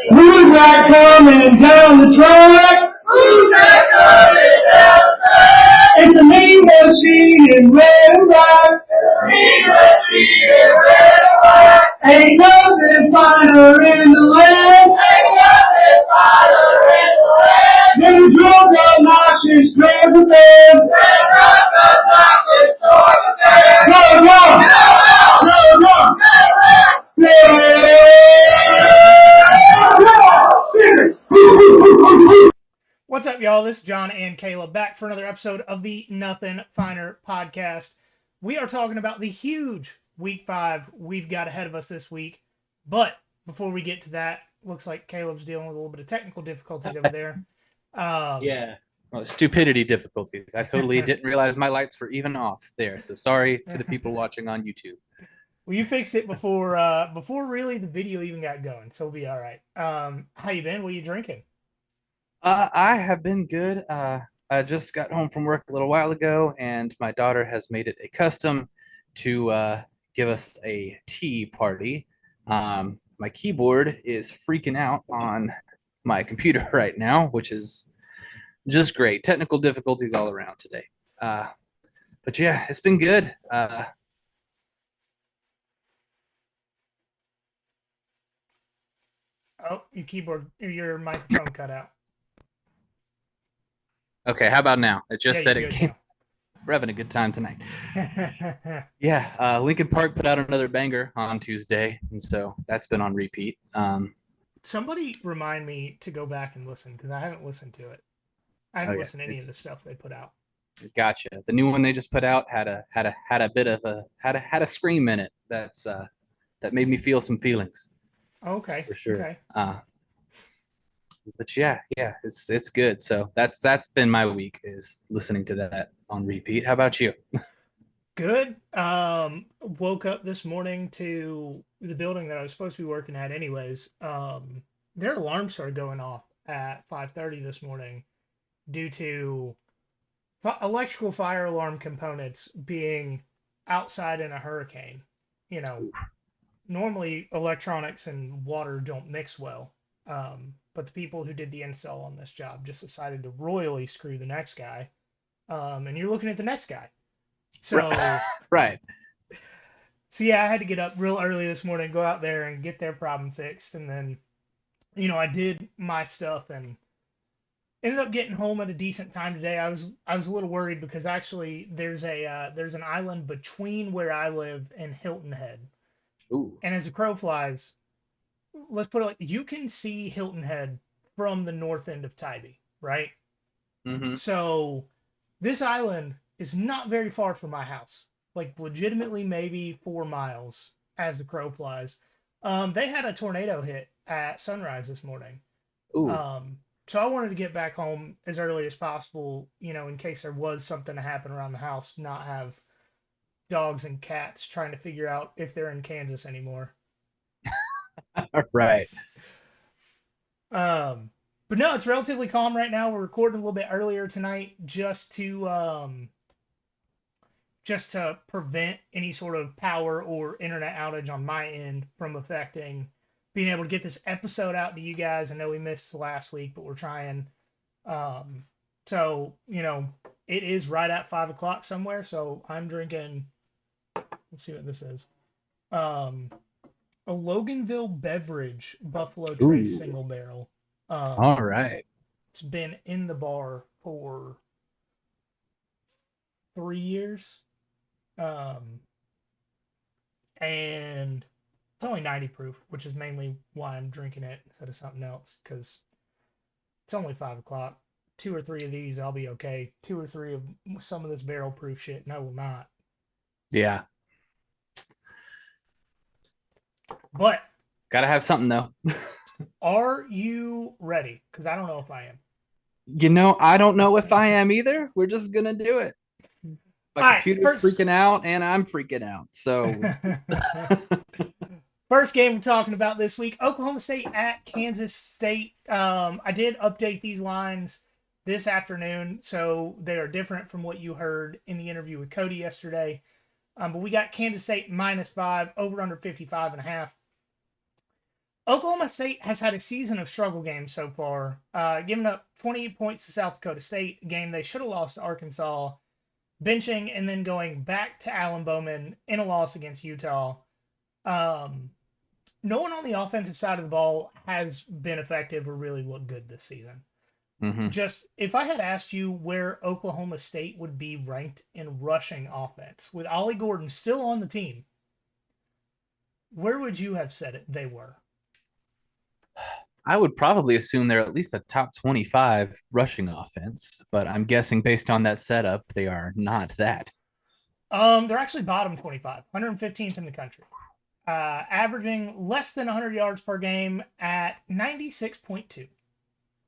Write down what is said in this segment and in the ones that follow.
Who's that coming down the track? Who's that coming down the track? It's a mean machine in red and white. Mean machine in red and white. Ain't nothing finer in the land. Ain't nothing finer in the land. Than a drunk obnoxious driver man. Than a drunk obnoxious driver man. Go, go! Go, go! What's up, y'all? This is John and Caleb back for another episode of the Nothing Finer podcast. We are talking about the huge Week 5 we've got ahead of us this week. But before we get to that, looks like Caleb's dealing with a little bit of technical difficulties over there. Yeah. Well, stupidity difficulties. I totally didn't realize my lights were even off there. So sorry to the people watching on YouTube. Well, you fixed it before really the video even got going, so we'll be all right. How you been? What are you drinking? I have been good. I just got home from work a little while ago, and my daughter has made it a custom to give us a tea party. My keyboard is freaking out on my computer right now, which is just great. Technical difficulties all around today. But yeah, it's been good. Oh, your microphone cut out. Okay, how about now? It just said it came. Now. We're having a good time tonight. Yeah, Linkin Park put out another banger on Tuesday, and so that's been on repeat. Somebody remind me to go back and listen because I haven't listened to it. I haven't listened to any of the stuff they put out. Gotcha. The new one they just put out had a bit of a scream in it that made me feel some feelings. Okay. For sure. Okay. But yeah, it's good. So that's been my week, is listening to that on repeat. How about you? Good. Woke up this morning to the building that I was supposed to be working at anyways. Their alarm started going off at 5:30 this morning due to electrical fire alarm components being outside in a hurricane. You know, normally electronics and water don't mix well. But the people who did the install on this job just decided to royally screw the next guy. And you're looking at the next guy. So right. So yeah, I had to get up real early this morning, go out there and get their problem fixed, and then, I did my stuff and ended up getting home at a decent time today. I was a little worried because actually there's an island between where I live and Hilton Head. Ooh. And as the crow flies, let's put it like, you can see Hilton Head from the north end of Tybee, right? Mm-hmm. So this island is not very far from my house, like legitimately maybe 4 miles as the crow flies. They had a tornado hit at sunrise this morning. Ooh. So I wanted to get back home as early as possible, in case there was something to happen around the house, not have dogs and cats trying to figure out if they're in Kansas anymore. Right. But no, it's relatively calm right now. We're recording a little bit earlier tonight just to prevent any sort of power or internet outage on my end from affecting being able to get this episode out to you guys. I know we missed last week, but we're trying. So, it is right at 5 o'clock somewhere. So I'm drinking, let's see what this is. A Loganville Beverage Buffalo Trace single barrel. All right. It's been in the bar for 3 years. And it's only 90 proof, which is mainly why I'm drinking it instead of something else, because it's only 5 o'clock. 2 or 3 of these, I'll be okay. 2 or 3 of some of this barrel proof shit, and I will not. Yeah. But gotta have something though. Are you ready? Because I don't know if I am. I don't know if I am either. We're just gonna do it. My computer's freaking out, and I'm freaking out. So, first game we're talking about this week: Oklahoma State at Kansas State. I did update these lines this afternoon, so they are different from what you heard in the interview with Cody yesterday. But we got Kansas State -5, over under 55.5. Oklahoma State has had a season of struggle games so far, giving up 28 points to South Dakota State, a game they should have lost to Arkansas, benching and then going back to Allen Bowman in a loss against Utah. Um, no one on the offensive side of the ball has been effective or really looked good this season. Hmm. Just if I had asked you where Oklahoma State would be ranked in rushing offense with Ollie Gordon still on the team, where would you have said it they were? I would probably assume they're at least a top 25 rushing offense, but I'm guessing based on that setup, they are not that. They're actually bottom 25, 115th in the country, averaging less than 100 yards per game at 96.2.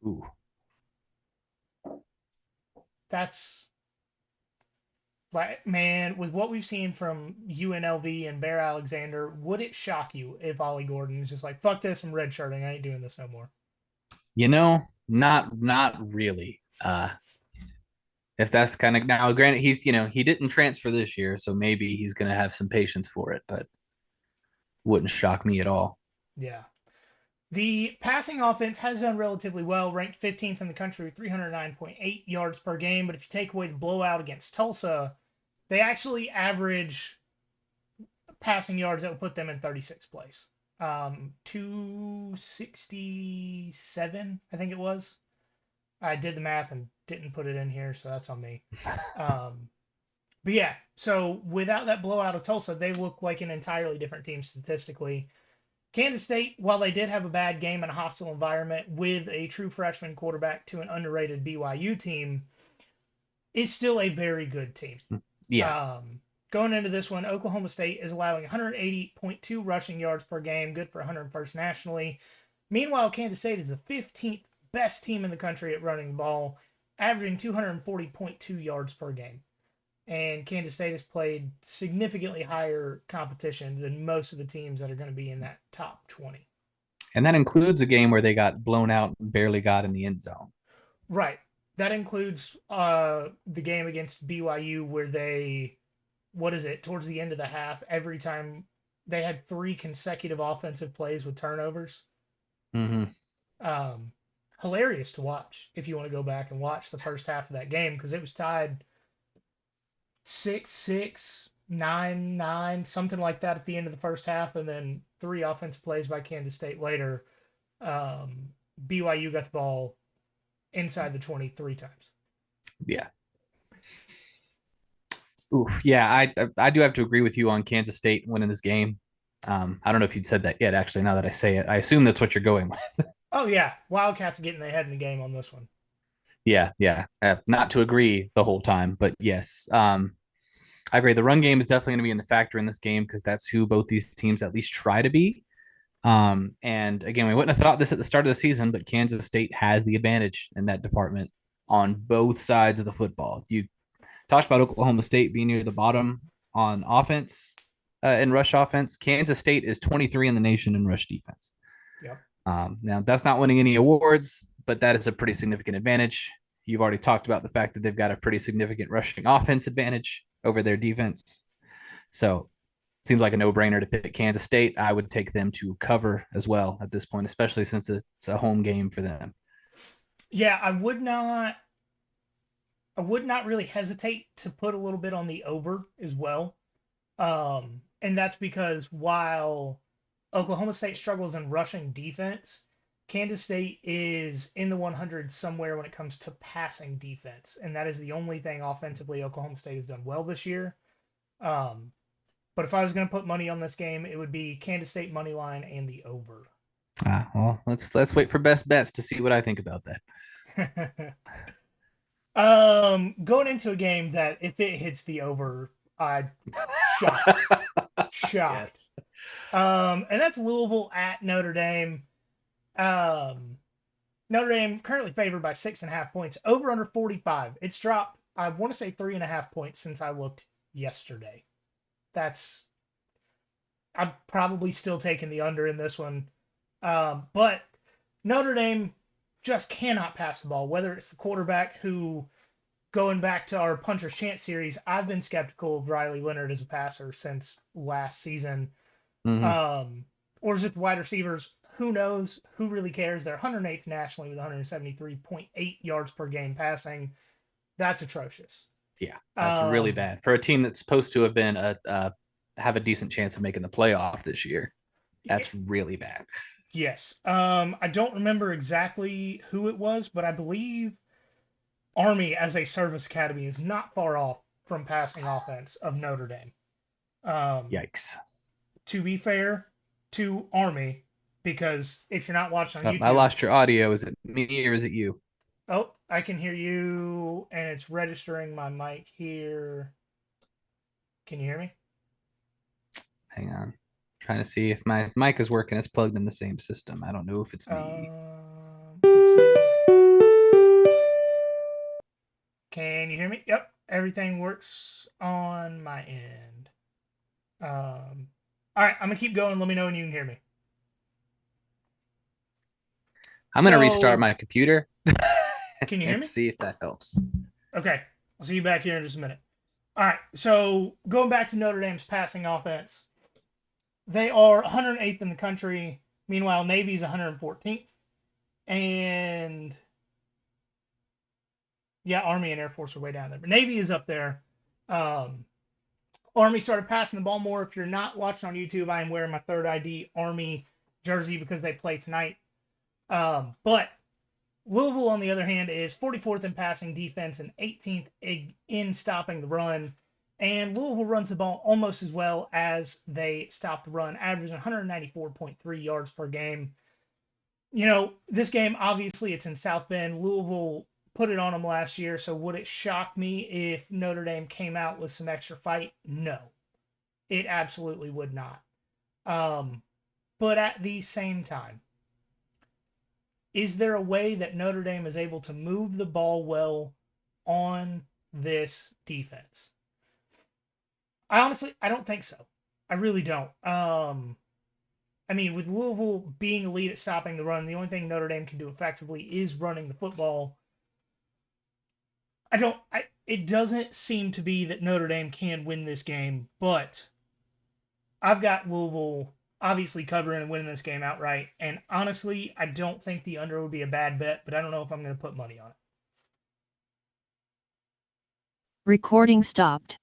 Ooh. That's like, man, with what we've seen from UNLV and Bear Alexander, would it shock you if Ollie Gordon is just like, fuck this, I'm redshirting, I ain't doing this no more? Not really. If that's kind of now, granted, he didn't transfer this year, so maybe he's going to have some patience for it, but wouldn't shock me at all. Yeah. The passing offense has done relatively well, ranked 15th in the country with 309.8 yards per game. But if you take away the blowout against Tulsa, they actually average passing yards that would put them in 36th place. 267, I think it was. I did the math and didn't put it in here, so that's on me. But yeah, so without that blowout of Tulsa, they look like an entirely different team statistically. Kansas State, while they did have a bad game in a hostile environment with a true freshman quarterback to an underrated BYU team, is still a very good team. Yeah. Going into this one, Oklahoma State is allowing 180.2 rushing yards per game, good for 101st nationally. Meanwhile, Kansas State is the 15th best team in the country at running the ball, averaging 240.2 yards per game. And Kansas State has played significantly higher competition than most of the teams that are going to be in that top 20. And that includes a game where they got blown out and barely got in the end zone. Right. That includes the game against BYU where they, what is it, towards the end of the half, every time they had 3 consecutive offensive plays with turnovers. Mm-hmm. Hilarious to watch if you want to go back and watch the first half of that game because it was tied 6-6, 9-9, something like that at the end of the first half, and then 3 offensive plays by Kansas State later. BYU got the ball inside the 23 times. Yeah. Oof. Yeah, I do have to agree with you on Kansas State winning this game. I don't know if you'd said that yet, actually, now that I say it. I assume that's what you're going with. Oh, yeah. Wildcats getting ahead in the game on this one. Yeah, yeah. Not to agree the whole time, but yes. I agree. The run game is definitely going to be in the factor in this game because that's who both these teams at least try to be. And again, we wouldn't have thought this at the start of the season, but Kansas State has the advantage in that department on both sides of the football. You talked about Oklahoma State being near the bottom on offense in rush offense. Kansas State is 23 in the nation in rush defense. Yep. Now, that's not winning any awards, but that is a pretty significant advantage. You've already talked about the fact that they've got a pretty significant rushing offense advantage over their defense. So it seems like a no-brainer to pick Kansas State. I would take them to cover as well at this point, especially since it's a home game for them. Yeah, I would not really hesitate to put a little bit on the over as well. And that's because while Oklahoma State struggles in rushing defense, Kansas State is in the 100 somewhere when it comes to passing defense. And that is the only thing offensively Oklahoma State has done well this year. But if I was going to put money on this game, it would be Kansas State money line and the over. Well, let's wait for best bets to see what I think about that. Going into a game that if it hits the over, I'd shocked. Yes. And that's Louisville at Notre Dame. Notre Dame currently favored by 6.5 points. Over under 45. It's dropped, I want to say 3.5 points since I looked yesterday. I'm probably still taking the under in this one. But Notre Dame just cannot pass the ball, whether it's the quarterback who, going back to our Puncher's Chance series, I've been skeptical of Riley Leonard as a passer since last season. Mm-hmm. Or is it the wide receivers who knows? Who really cares? They're 108th nationally with 173.8 yards per game passing. That's atrocious. Yeah, that's really bad for a team that's supposed to have been have a decent chance of making the playoff this year. That's really bad. Yes. I don't remember exactly who it was, but I believe Army as a service academy is not far off from passing offense of Notre Dame. Yikes. To be fair to Army, because if you're not watching on I YouTube, lost your audio. Is it me or is it you? oh, I can hear you, and it's registering my mic here. Can you hear me? Hang on. Trying to see if my mic is working. It's plugged in the same system. I don't know if it's me. Let's see. Can you hear me? Yep, everything works on my end. All right, I'm gonna keep going. Let me know when you can hear me. I'm going to restart my computer Can you hear and me? see if that helps. Okay, I'll see you back here in just a minute. All right, so going back to Notre Dame's passing offense, they are 108th in the country. Meanwhile, Navy's 114th, and yeah, Army and Air Force are way down there, but Navy is up there. Army started passing the ball more. If you're not watching on YouTube, I am wearing my third ID Army jersey because they play tonight. But Louisville, on the other hand, is 44th in passing defense and 18th in stopping the run. And Louisville runs the ball almost as well as they stop the run, averaging 194.3 yards per game. You know, this game, obviously, it's in South Bend. Louisville put it on them last year, so would it shock me if Notre Dame came out with some extra fight? No, it absolutely would not. But at the same time, is there a way that Notre Dame is able to move the ball well on this defense? I don't think so. I really don't. I mean, with Louisville being elite at stopping the run, the only thing Notre Dame can do effectively is running the football. It doesn't seem to be that Notre Dame can win this game, but I've got Louisville obviously covering and winning this game outright. And honestly, I don't think the under would be a bad bet, but I don't know if I'm going to put money on it. Recording stopped.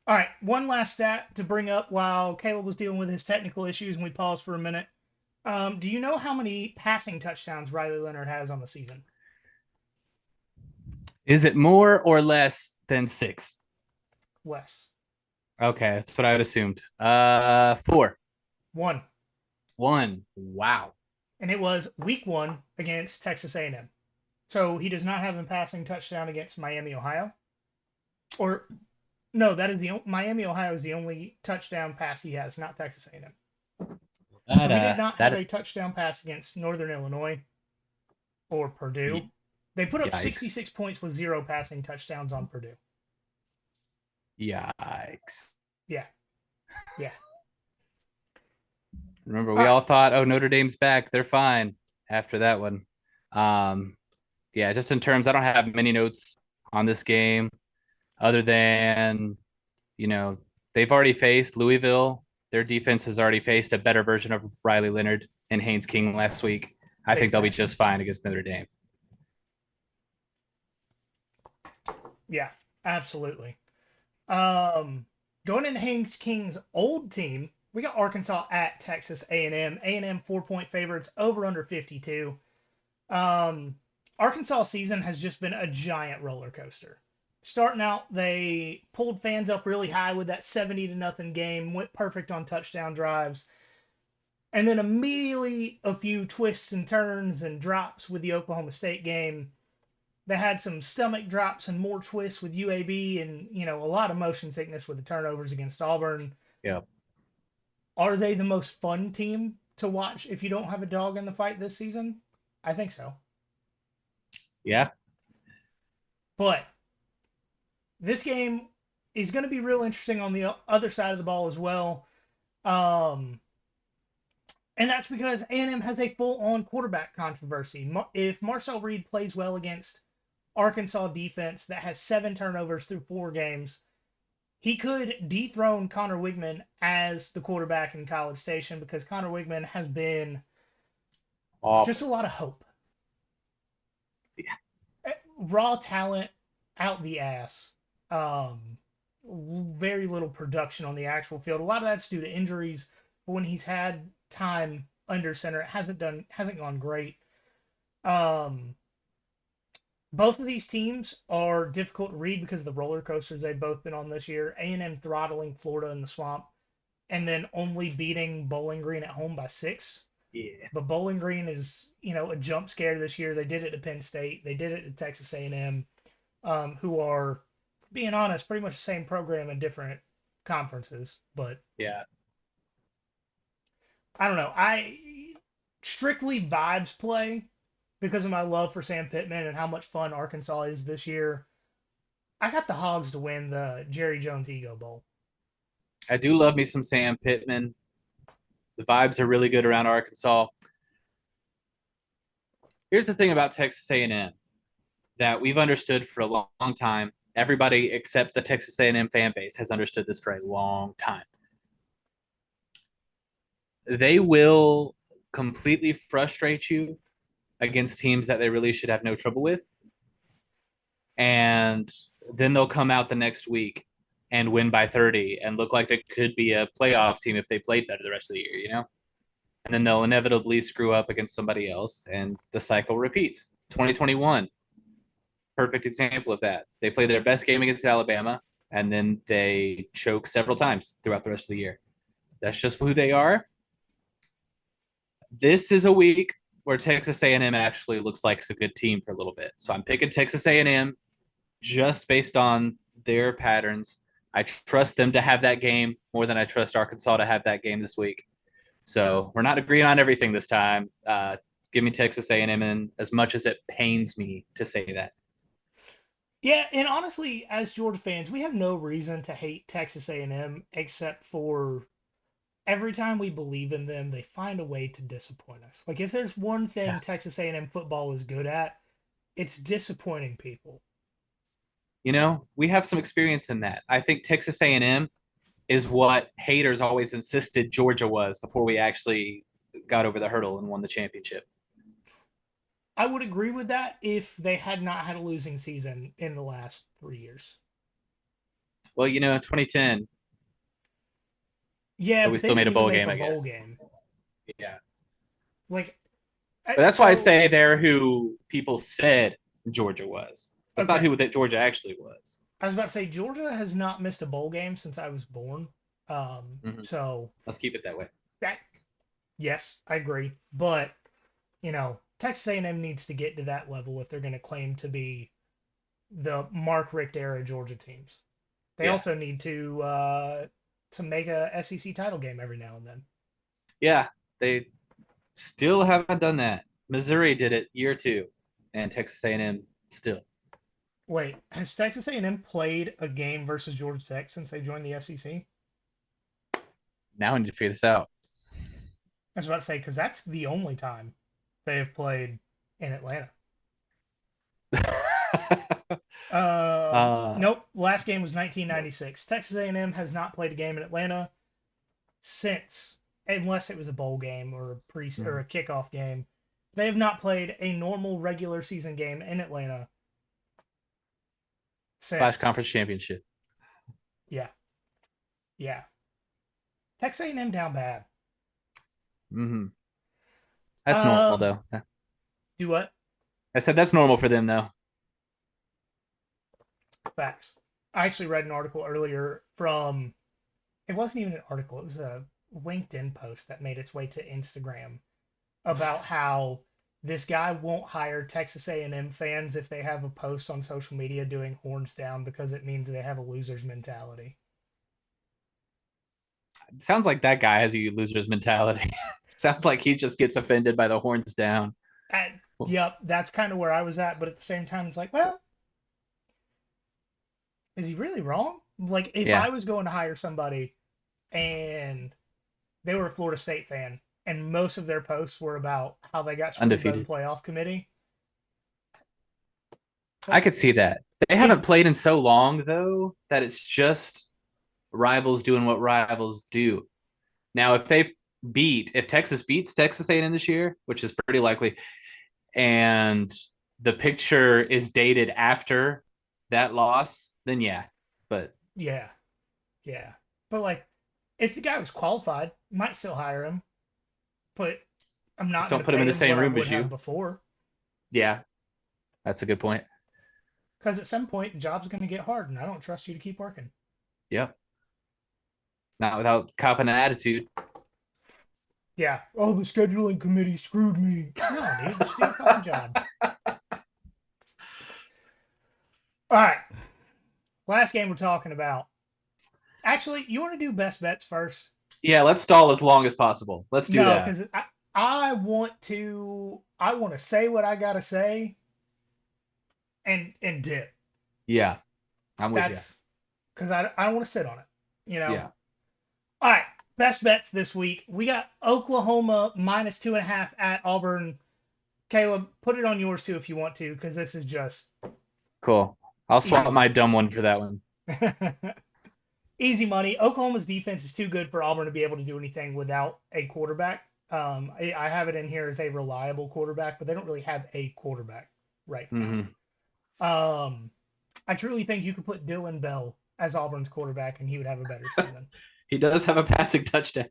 All right, one last stat to bring up while Kaleb was dealing with his technical issues and we paused for a minute. Do you know how many passing touchdowns Riley Leonard has on the season? Is it more or less than 6? Less. Okay, that's what I would assumed. 4. 1. 1. Wow. And it was week 1 against Texas A&M. So he does not have a passing touchdown against Miami, Ohio. Or no, that is Miami, Ohio is the only touchdown pass he has, not Texas A&M. So he did not have a touchdown pass against Northern Illinois or Purdue. They put up 66 points with 0 passing touchdowns on Purdue. Yikes. Yeah. Remember, we all thought, oh, Notre Dame's back. They're fine after that one. Yeah, just in terms, I don't have many notes on this game other than, they've already faced Louisville. Their defense has already faced a better version of Riley Leonard and Haynes King last week. I think they'll be just fine against Notre Dame. Yeah, absolutely. Going into Haynes King's old team, we got Arkansas at Texas A&M. A&M 4-point favorites, over under 52. Arkansas season has just been a giant roller coaster. Starting out, they pulled fans up really high with that 70-0 game, went perfect on touchdown drives. And then immediately a few twists and turns and drops with the Oklahoma State game. They had some stomach drops and more twists with UAB and, a lot of motion sickness with the turnovers against Auburn. Yeah. Are they the most fun team to watch if you don't have a dog in the fight this season? I think so. Yeah. But this game is going to be real interesting on the other side of the ball as well. And that's because A&M has a full-on quarterback controversy. If Marcel Reed plays well against Arkansas defense that has 7 turnovers through 4 games, he could dethrone Connor Wigman as the quarterback in College Station because Connor Wigman has been just a Awful. lot of hope. Yeah. Raw talent out the ass. Um, very little production on the actual field. A lot of that's due to injuries. But when he's had time under center, it hasn't gone great. Um, both of these teams are difficult to read because of the roller coasters they've both been on this year. A&M throttling Florida in the swamp, and then only beating Bowling Green at home by 6. Yeah. But Bowling Green is, a jump scare this year. They did it to Penn State. They did it to Texas A&M, who are, being honest, pretty much the same program in different conferences. But Yeah. I don't know. I strictly vibes play because of my love for Sam Pittman and how much fun Arkansas is this year. I got the Hogs to win the Jerry Jones Ego Bowl. I do love me some Sam Pittman. The vibes are really good around Arkansas. Here's the thing about Texas A&M that we've understood for a long time. Everybody except the Texas A&M fan base has understood this for a long time. They will completely frustrate you against teams that they really should have no trouble with. And then they'll come out the next week and win by 30 and look like they could be a playoff team if they played better the rest of the year, And then they'll inevitably screw up against somebody else, and the cycle repeats. 2021, perfect example of that. They played their best game against Alabama, and then they choke several times throughout the rest of the year. That's just who they are. This is a week where Texas A&M actually looks like it's a good team for a little bit. So I'm picking Texas A&M just based on their patterns. I trust them to have that game more than I trust Arkansas to have that game this week. So we're not agreeing on everything this time. Give me Texas A&M, and as much as it pains me to say that. Yeah, and honestly, as Georgia fans, we have no reason to hate Texas A&M except for every time we believe in them, they find a way to disappoint us. Like if there's one thing Yeah. Texas A&M football is good at, it's disappointing people. We have some experience in that. I think Texas A&M is what haters always insisted Georgia was before we actually got over the hurdle and won the championship. I would agree with that if they had not had a losing season in the last 3 years. Well, 2010, Yeah, but we but they still made didn't a even bowl make game, a I bowl guess. game. Yeah. Like, But that's why I so say they're who people said Georgia was. That's not okay. who that Georgia actually was. I was about to say Georgia has not missed a bowl game since I was born. Mm-hmm. So Let's keep it that way. that yes, I agree. But Texas A&M needs to get to that level if they're going to claim to be the Mark Richt era Georgia teams. They Yeah. also need to make a SEC title game every now and then. Yeah. They still haven't done that. Missouri did it year 2, and Texas A&M still. Wait, has Texas A&M played a game versus Georgia Tech since they joined the SEC? Now I need to figure this out. I was about to say because that's the only time they have played in Atlanta. Nope. Last game was 1996. Texas A&M has not played a game in Atlanta since, unless it was a bowl game or or a kickoff game. They have not played a normal regular season game in Atlanta / since. conference championship. Yeah, yeah. Texas A&M down bad. Mm-hmm. That's normal, though. Do what? I said that's normal for them, though. Facts. I actually read an article earlier from. It wasn't even an article. It was a LinkedIn post that made its way to Instagram about how this guy won't hire Texas A&M fans if they have a post on social media doing horns down because it means they have a loser's mentality. It sounds like that guy has a loser's mentality. Sounds like he just gets offended by the horns down. Yep, that's kind of where I was at, but at the same time, it's like, well, is he really wrong? Like, if Yeah. I was going to hire somebody and they were a Florida State fan and most of their posts were about how they got screwed by the Undefeated. playoff committee. I could see that. They haven't played in so long, though, that it's just Rivals doing what rivals do. Now, if Texas beats Texas A&M this year, which is pretty likely, and the picture is dated after that loss, then yeah. But Yeah. But like, if the guy was qualified, might still hire him. But I'm just not going don't to put him pay in the him same what I room would as have you. before. Yeah, that's a good point. Because at some point, the job's going to get hard, and I don't trust you to keep working. Yep. Not without copping an attitude. Yeah. Oh, the scheduling committee screwed me. No, dude, just do your fucking job. All right. Last game we're talking about. Actually, you want to do best bets first? Yeah, let's stall as long as possible. Let's do No, that. because I want to say what I gotta say and dip. Yeah, I'm with you. That's because I don't want to sit on it. You know. Yeah. All right. Best bets this week. We got Oklahoma -2.5 at Auburn. Kaleb, put it on yours too if you want to, because this is just Cool. I'll easy swap my money. dumb one for that one. Easy money. Oklahoma's defense is too good for Auburn to be able to do anything without a quarterback. I have it in here as a reliable quarterback, but they don't really have a quarterback right now. Mm-hmm. I truly think you could put Dylan Bell as Auburn's quarterback, and he would have a better season. He does have a passing touchdown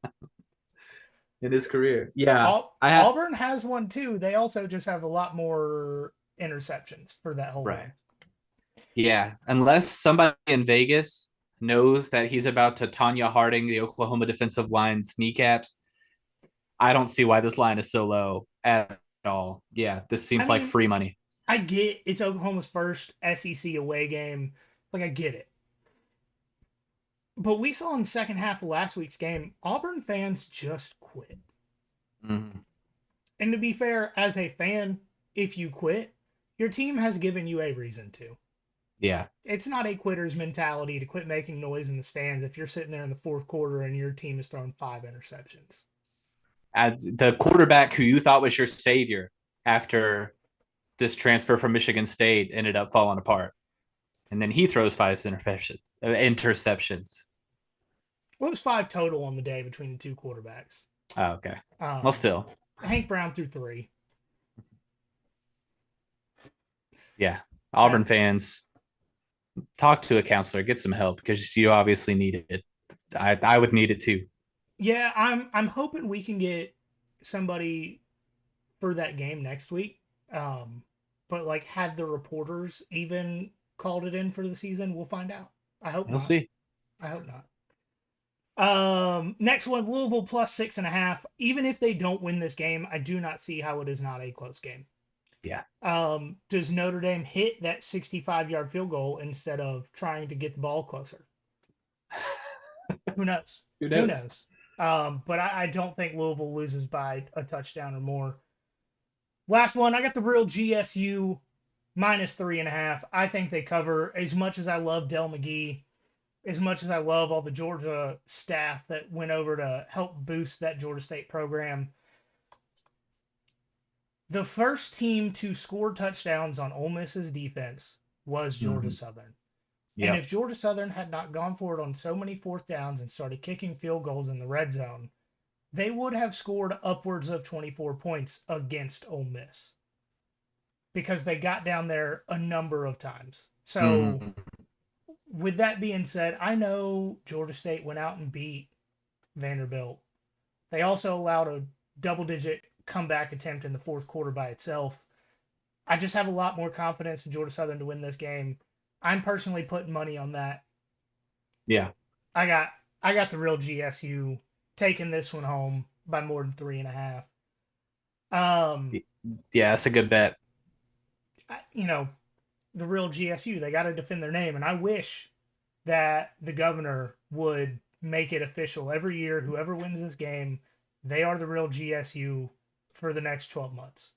in his career. Yeah, Auburn has one too. They also just have a lot more interceptions for that whole right. game. Yeah, unless somebody in Vegas knows that he's about to Tanya Harding the Oklahoma defensive line's kneecaps, I don't see why this line is so low at all. Yeah, this seems like free money. I get it's Oklahoma's first SEC away game. Like, I get it. But we saw in the second half of last week's game, Auburn fans just quit. Mm-hmm. And to be fair, as a fan, if you quit, your team has given you a reason to. Yeah. It's not a quitter's mentality to quit making noise in the stands if you're sitting there in the fourth quarter and your team has thrown 5 interceptions. The quarterback who you thought was your savior after this transfer from Michigan State ended up falling apart. And then he throws 5 interceptions. Well, it was 5 total on the day between the two quarterbacks. Oh, okay. Well, still. Hank Brown threw 3. Yeah. Auburn fans, talk to a counselor, get some help, because you obviously need it. I would need it too. Yeah, I'm hoping we can get somebody for that game next week. But like, have the reporters even called it in for the season? We'll find out. I hope We'll not. see. I hope not. Next one, Louisville +6.5. Even if they don't win this game, I do not see how it is not a close game. Yeah. Does Notre Dame hit that 65-yard field goal instead of trying to get the ball closer? Who knows? Who knows? But I don't think Louisville loses by a touchdown or more. Last one, I got the real GSU -3.5. I think they cover. As much as I love Del McGee, as much as I love all the Georgia staff that went over to help boost that Georgia State program, the first team to score touchdowns on Ole Miss's defense was Georgia Southern. Yep. And if Georgia Southern had not gone for it on so many fourth downs and started kicking field goals in the red zone, they would have scored upwards of 24 points against Ole Miss because they got down there a number of times. So, with that being said, I know Georgia State went out and beat Vanderbilt. They also allowed a double-digit comeback attempt in the fourth quarter by itself. I just have a lot more confidence in Georgia Southern to win this game. I'm personally putting money on that. Yeah. I got the real GSU taking this one home by more than 3.5. Yeah, that's a good bet. The real GSU, they got to defend their name, and I wish that the governor would make it official every year. Whoever wins this game, they are the real GSU for the next 12 months.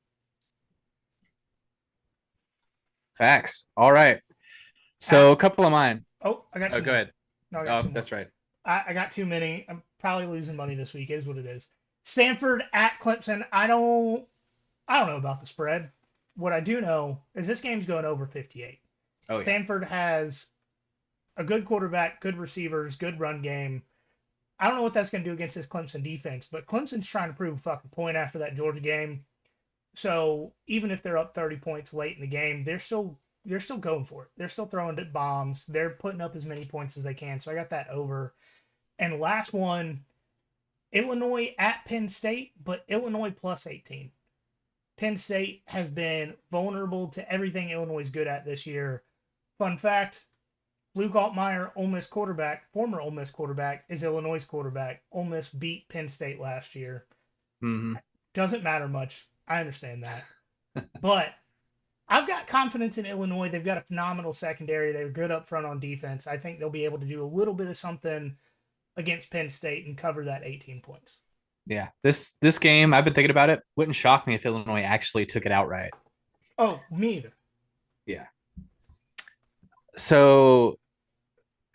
Facts. All right. So a couple of mine. Oh, I got two. Go ahead. No, I got two more. That's right. I got too many. I'm probably losing money this week. Is what it is. Stanford at Clemson. I don't know about the spread. What I do know is this game's going over 58. Oh, Stanford has a good quarterback, good receivers, good run game. I don't know what that's going to do against this Clemson defense, but Clemson's trying to prove a fucking point after that Georgia game. So even if they're up 30 points late in the game, they're still going for it. They're still throwing bombs. They're putting up as many points as they can. So I got that over. And last one, Illinois at Penn State, but Illinois plus 18. Penn State has been vulnerable to everything Illinois is good at this year. Fun fact, Luke Altmaier, Ole Miss quarterback, former Ole Miss quarterback, is Illinois' quarterback. Ole Miss beat Penn State last year. Mm-hmm. Doesn't matter much. I understand that. But I've got confidence in Illinois. They've got a phenomenal secondary. They're good up front on defense. I think they'll be able to do a little bit of something against Penn State and cover that 18 points. Yeah, this game, I've been thinking about it. Wouldn't shock me if Illinois actually took it outright. Oh, me either. Yeah. So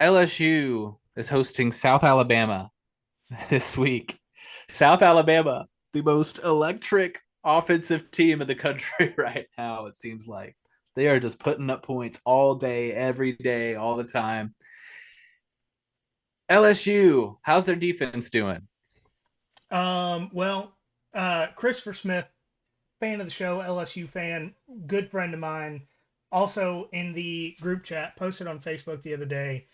LSU is hosting South Alabama this week. South Alabama, the most electric offensive team in the country right now, it seems like. They are just putting up points all day, every day, all the time. LSU, how's their defense doing? Well, Christopher Smith, fan of the show, LSU fan, good friend of mine, also in the group chat, posted on Facebook the other day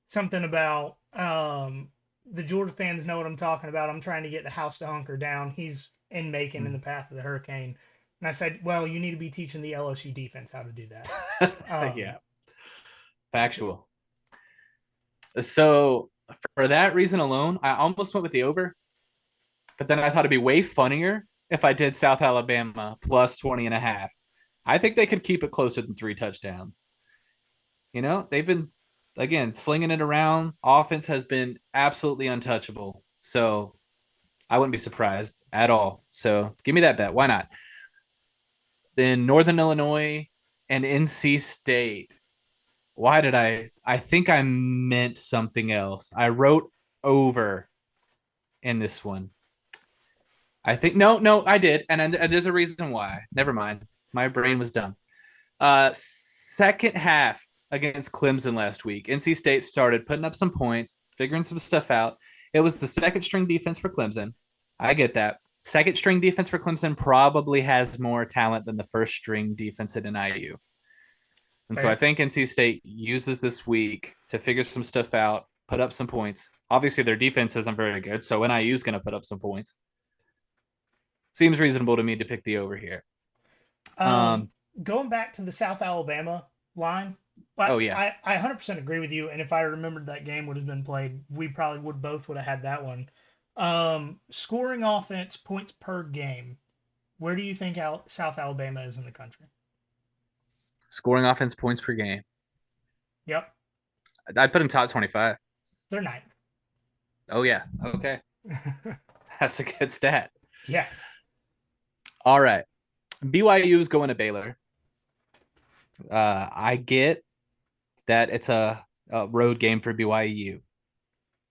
something about the Georgia fans know what I'm talking about. I'm trying to get the house to hunker down. He's in Macon in the path of the hurricane. And I said, well, you need to be teaching the LSU defense how to do that. Yeah. Factual. So for that reason alone, I almost went with the over, but then I thought it'd be way funnier if I did South Alabama plus 20.5. I think they could keep it closer than 3 touchdowns. You know, they've been, again, slinging it around. Offense has been absolutely untouchable. So I wouldn't be surprised at all. So give me that bet. Why not? Then Northern Illinois and NC State. Why did I think I meant something else. I wrote over in this one. I think, no, I did. And there's a reason why. Never mind. My brain was dumb. Second half against Clemson last week, NC State started putting up some points, figuring some stuff out. It was the second string defense for Clemson. I get that. Second string defense for Clemson probably has more talent than the first string defense at NIU. And so I think NC State uses this week to figure some stuff out, put up some points. Obviously, their defense isn't very good, so NIU is going to put up some points. Seems reasonable to me to pick the over here. Going back to the South Alabama line, yeah. I 100% agree with you. And if I remembered that game would have been played, we probably would have had that one. Scoring offense, points per game. Where do you think South Alabama is in the country? Scoring offense, points per game. Yep. I'd put them top 25. They're 9. Oh, yeah. Okay. That's a good stat. Yeah. All right. BYU is going to Baylor. I get that it's a road game for BYU.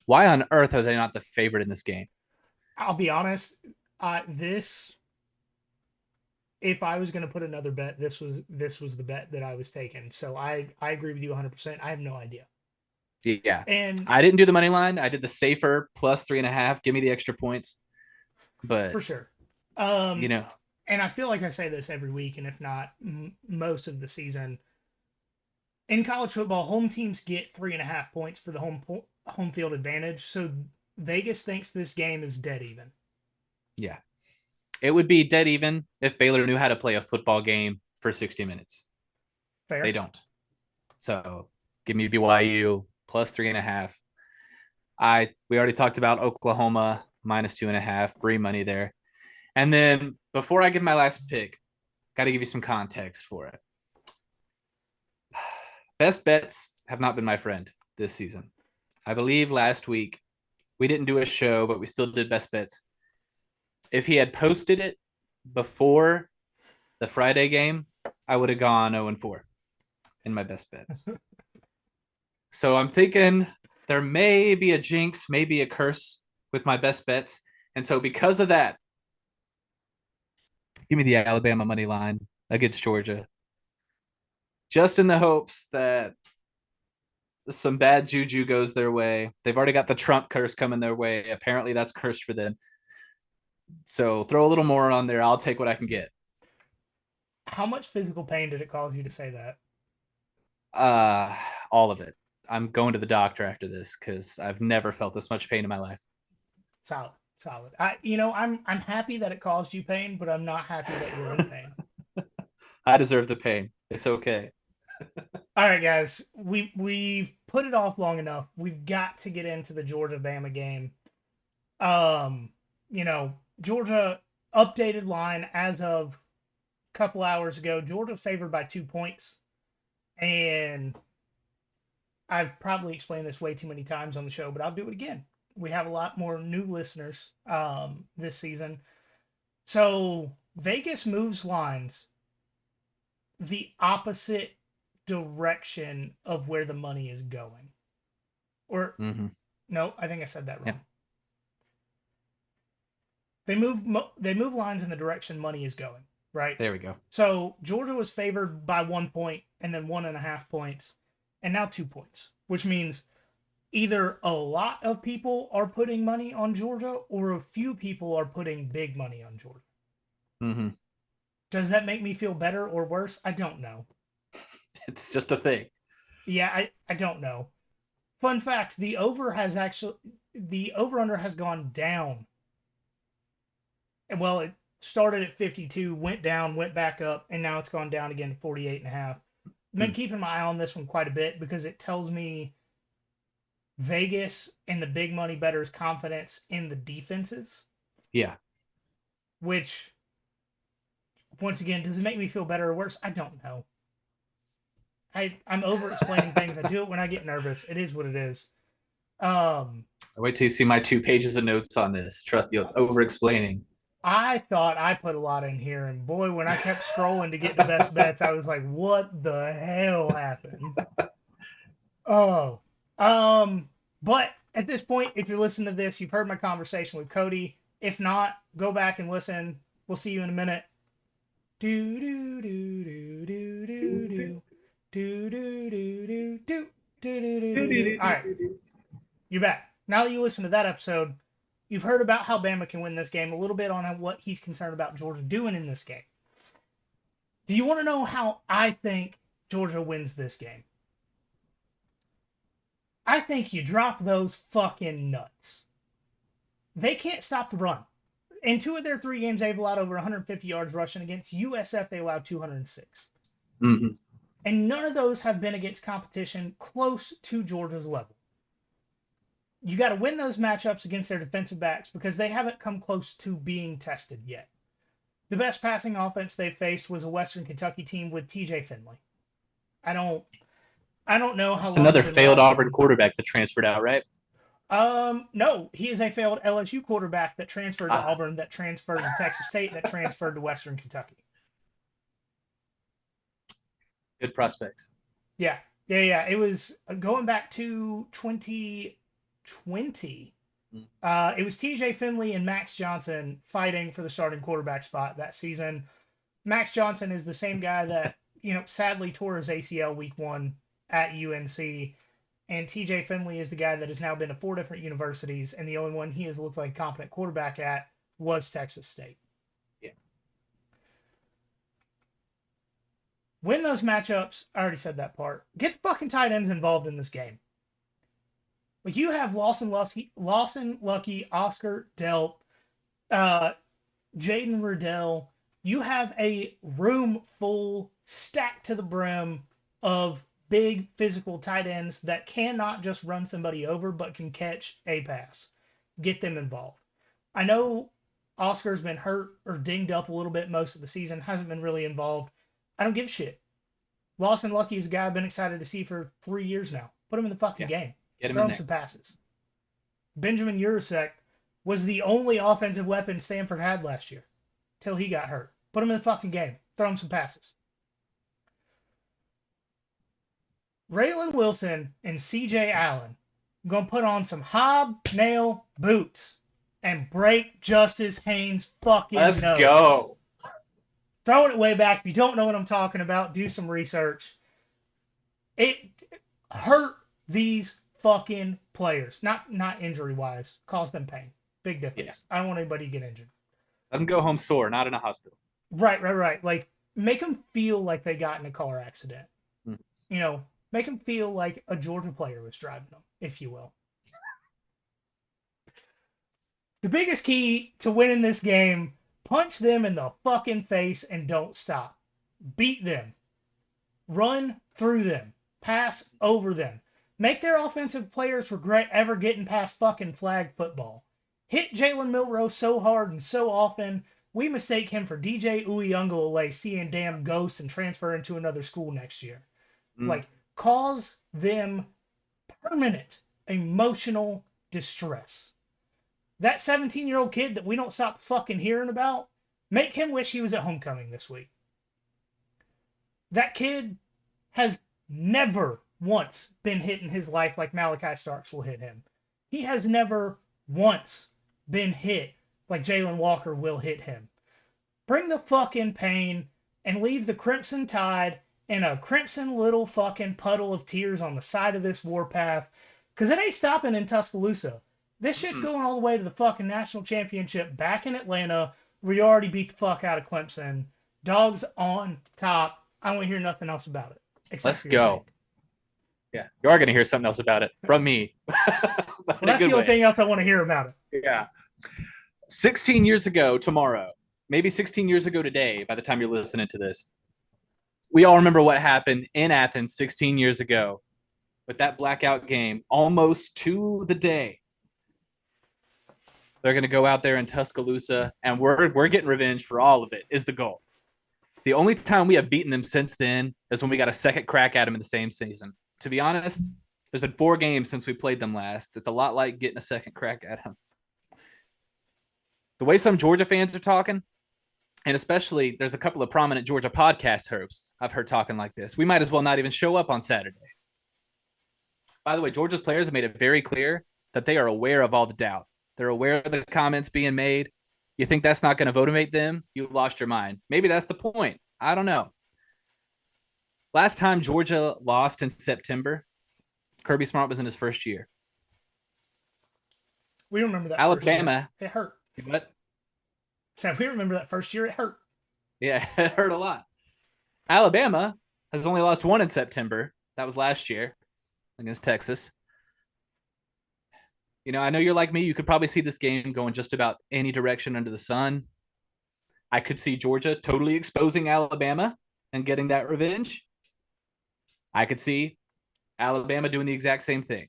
Why on earth are they not the favorite in this game? I'll be honest. If I was going to put another bet, this was the bet that I was taking. So I agree with you 100%. I have no idea. Yeah. And I didn't do the money line. I did the safer plus 3.5. Give me the extra points. But for sure. And I feel like I say this every week, and if not most of the season. In college football, home teams get 3.5 points for the home field advantage. So Vegas thinks this game is dead even. Yeah. It would be dead even if Baylor knew how to play a football game for 60 minutes. Fair. They don't. So give me BYU plus 3.5. We already talked about Oklahoma minus 2.5. Free money there. And then before I give my last pick, got to give you some context for it. Best bets have not been my friend this season. I believe last week we didn't do a show, but we still did best bets. If he had posted it before the Friday game, I would have gone 0-4 in my best bets. So I'm thinking there may be a jinx, maybe a curse with my best bets. And so because of that, give me the Alabama money line against Georgia. Just in the hopes that some bad juju goes their way. They've already got the Trump curse coming their way. Apparently, that's cursed for them. So throw a little more on there. I'll take what I can get. How much physical pain did it cause you to say that? All of it. I'm going to the doctor after this because I've never felt this much pain in my life. Solid, solid. I'm happy that it caused you pain, but I'm not happy that you're in pain. I deserve the pain. It's okay. All right, guys, we've put it off long enough. We've got to get into the Georgia Bama game. Georgia updated line as of a couple hours ago. Georgia favored by 2 points, and I've probably explained this way too many times on the show, but I'll do it again. We have a lot more new listeners this season. So Vegas moves lines the opposite direction of where the money is going. Or, no, I think I said that wrong. Yeah. They move lines in the direction money is going, right? There we go. So Georgia was favored by 1 point and then 1.5 points, and now 2 points, which means either a lot of people are putting money on Georgia or a few people are putting big money on Georgia. Mm-hmm. Does that make me feel better or worse? I don't know. It's just a thing. Yeah, I don't know. Fun fact, the over-under has gone down. Well, it started at 52, went down, went back up, and now it's gone down again to 48.5. I've been keeping my eye on this one quite a bit because it tells me Vegas and the big money bettors' confidence in the defenses. Yeah. Which, once again, does it make me feel better or worse? I don't know. I'm over-explaining things. I do it when I get nervous. It is what it is. Wait till you see my 2 pages of notes on this. Trust you, over-explaining. I thought I put a lot in here, and boy, when I kept scrolling to get to best bets, I was like, what the hell happened? But at this point, if you're listening to this, you've heard my conversation with Cody. If not, go back and listen. We'll see you in a minute. Do do do do do do do. Do, do, do, do, do, do, do, do. All right, you're back. Now that you listen to that episode, you've heard about how Bama can win this game, a little bit on what he's concerned about Georgia doing in this game. Do you want to know how I think Georgia wins this game? I think you drop those fucking nuts. They can't stop the run. In 2 of their 3 games, they've allowed over 150 yards rushing. Against USF, they allowed 206. Mm-hmm. And none of those have been against competition close to Georgia's level. You got to win those matchups against their defensive backs because they haven't come close to being tested yet. The best passing offense they faced was a Western Kentucky team with TJ Finley. I don't know how. It's another failed Auburn quarterback that transferred out, right? No, he is a failed LSU quarterback that transferred to Auburn, that transferred to Texas State, that transferred to Western Kentucky. Good prospects. Yeah. It was going back to 2020. It was TJ Finley and Max Johnson fighting for the starting quarterback spot that season. Max Johnson is the same guy that, sadly tore his ACL week 1 at UNC. And TJ Finley is the guy that has now been to 4 different universities, and the only one he has looked like a competent quarterback at was Texas State. Yeah. Win those matchups. I already said that part. Get the fucking tight ends involved in this game. Like, you have Lawson Lucky, Oscar Delp, Jaden Riddell. You have a room full, stacked to the brim of big physical tight ends that cannot just run somebody over, but can catch a pass. Get them involved. I know Oscar's been hurt or dinged up a little bit most of the season, hasn't been really involved. I don't give a shit. Lawson Lucky is a guy I've been excited to see for 3 years now. Put him in the fucking game. Get him Throw in him some passes. Benjamin Urasek was the only offensive weapon Stanford had last year till he got hurt. Put him in the fucking game. Throw him some passes. Raylan Wilson and C.J. Allen going to put on some hobnail boots and break Justice Haynes' fucking nose. Let's go. Throwing it way back. If you don't know what I'm talking about, do some research. It hurt these fucking players. Not injury-wise. Cause them pain. Big difference. Yeah. I don't want anybody to get injured. Let them go home sore, not in a hospital. Right. Like, make them feel like they got in a car accident. Hmm. You know, make them feel like a Georgia player was driving them, if you will. The biggest key to winning this game, punch them in the fucking face and don't stop. Beat them. Run through them. Pass over them. Make their offensive players regret ever getting past fucking flag football. Hit Jalen Milroe so hard and so often, we mistake him for DJ Uyunglele seeing damn ghosts and transferring to another school next year. Like, cause them permanent emotional distress. That 17-year-old kid that we don't stop fucking hearing about, make him wish he was at homecoming this week. That kid has never once been hit in his life like Malachi Starks will hit him. He has never once been hit like Jalen Walker will hit him. Bring the fucking pain and leave the Crimson Tide in a crimson little fucking puddle of tears on the side of this warpath, because it ain't stopping in Tuscaloosa. This shit's going all the way to the fucking national championship back in Atlanta, where you already beat the fuck out of Clemson. Dogs on top. I don't want to hear nothing else about it. Let's go. Yeah, you are going to hear something else about it from me. Well, that's the only thing else I want to hear about it. Yeah. 16 years ago tomorrow, maybe 16 years ago today, by the time you're listening to this, we all remember what happened in Athens 16 years ago with that blackout game, almost to the day. They're going to go out there in Tuscaloosa, and we're getting revenge for all of it, is the goal. The only time we have beaten them since then is when we got a second crack at them in the same season. To be honest, there's been 4 games since we played them last. It's a lot like getting a second crack at them. The way some Georgia fans are talking, and especially there's a couple of prominent Georgia podcast hosts I've heard talking like this, we might as well not even show up on Saturday. By the way, Georgia's players have made it very clear that they are aware of all the doubt. They're aware of the comments being made. You think that's not going to motivate them? You lost your mind. Maybe that's the point. I don't know. Last time Georgia lost in September, Kirby Smart was in his first year. We remember that Alabama. First year. It hurt. What? So we remember that first year. It hurt. Yeah, it hurt a lot. Alabama has only lost 1 in September. That was last year against Texas. You know, I know you're like me. You could probably see this game going just about any direction under the sun. I could see Georgia totally exposing Alabama and getting that revenge. I could see Alabama doing the exact same thing.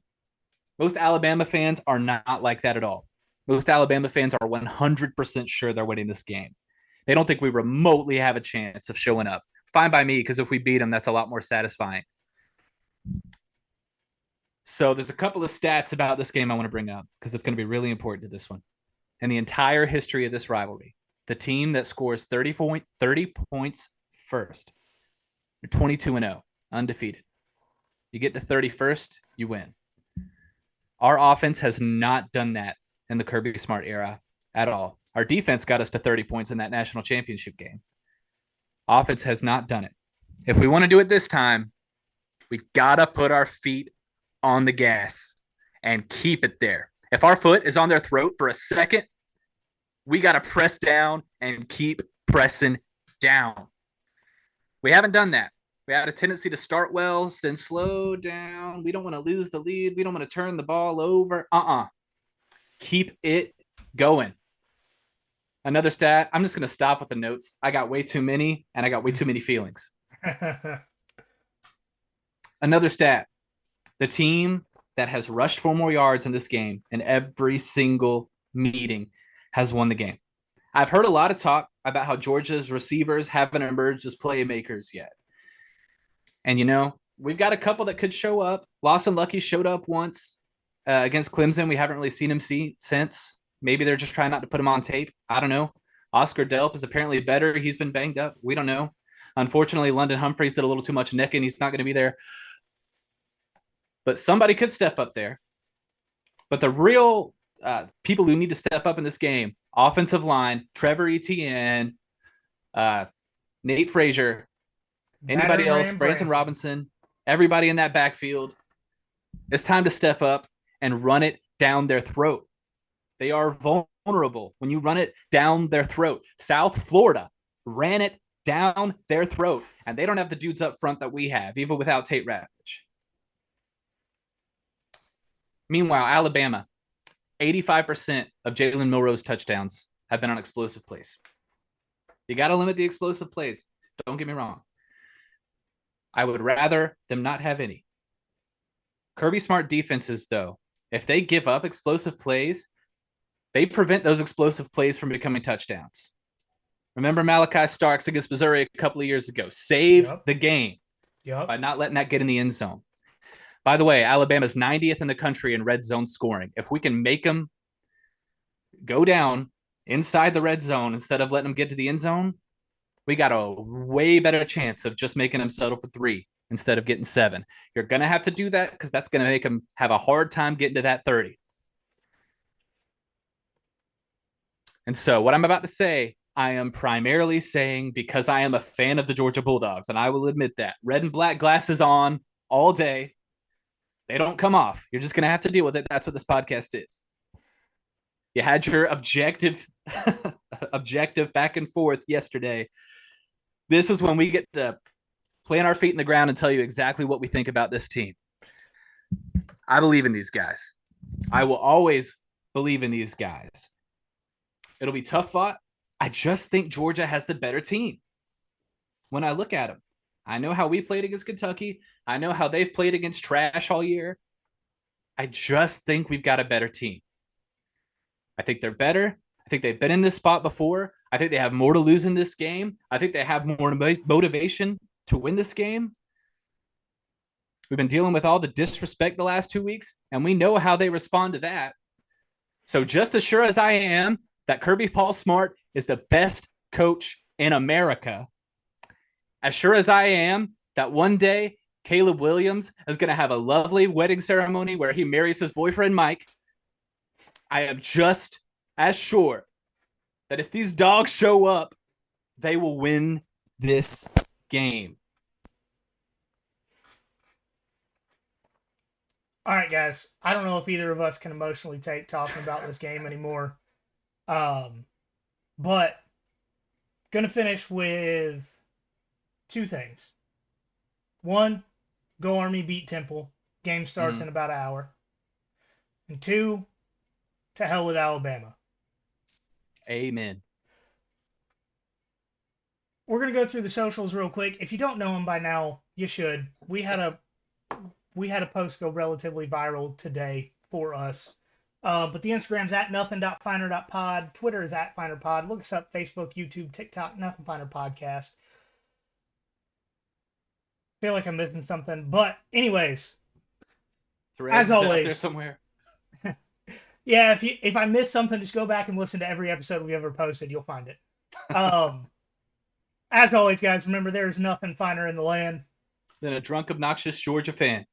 Most Alabama fans are not like that at all. Most Alabama fans are 100% sure they're winning this game. They don't think we remotely have a chance of showing up. Fine by me, because if we beat them, that's a lot more satisfying. So there's a couple of stats about this game I want to bring up because it's going to be really important to this one. In the entire history of this rivalry, the team that scores 30 points first, you're 22-0, undefeated. You get to 31st, you win. Our offense has not done that in the Kirby Smart era at all. Our defense got us to 30 points in that national championship game. Offense has not done it. If we want to do it this time, we got to put our feet on the gas and keep it there. If our foot is on their throat for a second, we got to press down and keep pressing down. We haven't done that. We had a tendency to start well, then slow down. We don't want to lose the lead. We don't want to turn the ball over. Keep it going. Another stat. I'm just going to stop with the notes. I got way too many, and I got way too many feelings. Another stat. The team that has rushed for more yards in this game in every single meeting has won the game. I've heard a lot of talk about how Georgia's receivers haven't emerged as playmakers yet. And, you know, we've got a couple that could show up. Lawson Lucky showed up once against Clemson. We haven't really seen him since. Maybe they're just trying not to put him on tape. I don't know. Oscar Delp is apparently better. He's been banged up. We don't know. Unfortunately, London Humphreys did a little too much necking. He's not going to be there. But somebody could step up there. But the real people who need to step up in this game, offensive line, Trevor Etienne, Nate Frazier, anybody else, Branson Robinson, everybody in that backfield, It's time to step up and run it down their throat. They are vulnerable when you run it down their throat. South Florida ran it down their throat, and they don't have the dudes up front that we have, even without Tate Ratledge. Meanwhile, Alabama, 85% of Jalen Milroe's touchdowns have been on explosive plays. You got to limit the explosive plays. Don't get me wrong. I would rather them not have any. Kirby Smart defenses, though, if they give up explosive plays, they prevent those explosive plays from becoming touchdowns. Remember Malachi Starks against Missouri a couple of years ago. Save the game by not letting that get in the end zone. By the way, Alabama's 90th in the country in red zone scoring. If we can make them go down inside the red zone instead of letting them get to the end zone, we got a way better chance of just making them settle for 3 instead of getting 7. You're going to have to do that because that's going to make them have a hard time getting to that 30. And so what I'm about to say, I am primarily saying because I am a fan of the Georgia Bulldogs, and I will admit that. Red and black glasses on all day. They don't come off. You're just going to have to deal with it. That's what this podcast is. You had your objective back and forth yesterday. This is when we get to plant our feet in the ground and tell you exactly what we think about this team. I believe in these guys. I will always believe in these guys. It'll be tough fought. I just think Georgia has the better team. When I look at them, I know how we played against Kentucky. I know how they've played against trash all year. I just think we've got a better team. I think they're better. I think they've been in this spot before. I think they have more to lose in this game. I think they have more motivation to win this game. We've been dealing with all the disrespect the last 2 weeks, and we know how they respond to that. So just as sure as I am that Kirby Paul Smart is the best coach in America, as sure as I am that one day Caleb Williams is going to have a lovely wedding ceremony where he marries his boyfriend, Mike, I am just as sure that if these dogs show up, they will win this game. All right, guys. I don't know if either of us can emotionally take talking about this game anymore. But going to finish with 2 things. 1, go Army, beat Temple. Game starts in about an hour. And 2, to hell with Alabama. Amen. We're going to go through the socials real quick. If you don't know them by now, you should. We had a post go relatively viral today for us. But the Instagram's at nothing.finer.pod. Twitter is at finerpod. Look us up, Facebook, YouTube, TikTok, Nothing Finer Podcast. Feel like I'm missing something. But anyways, Threads as always, out there somewhere. Yeah, if I miss something, just go back and listen to every episode we ever posted. You'll find it. As always, guys, remember there is nothing finer in the land than a drunk, obnoxious Georgia fan.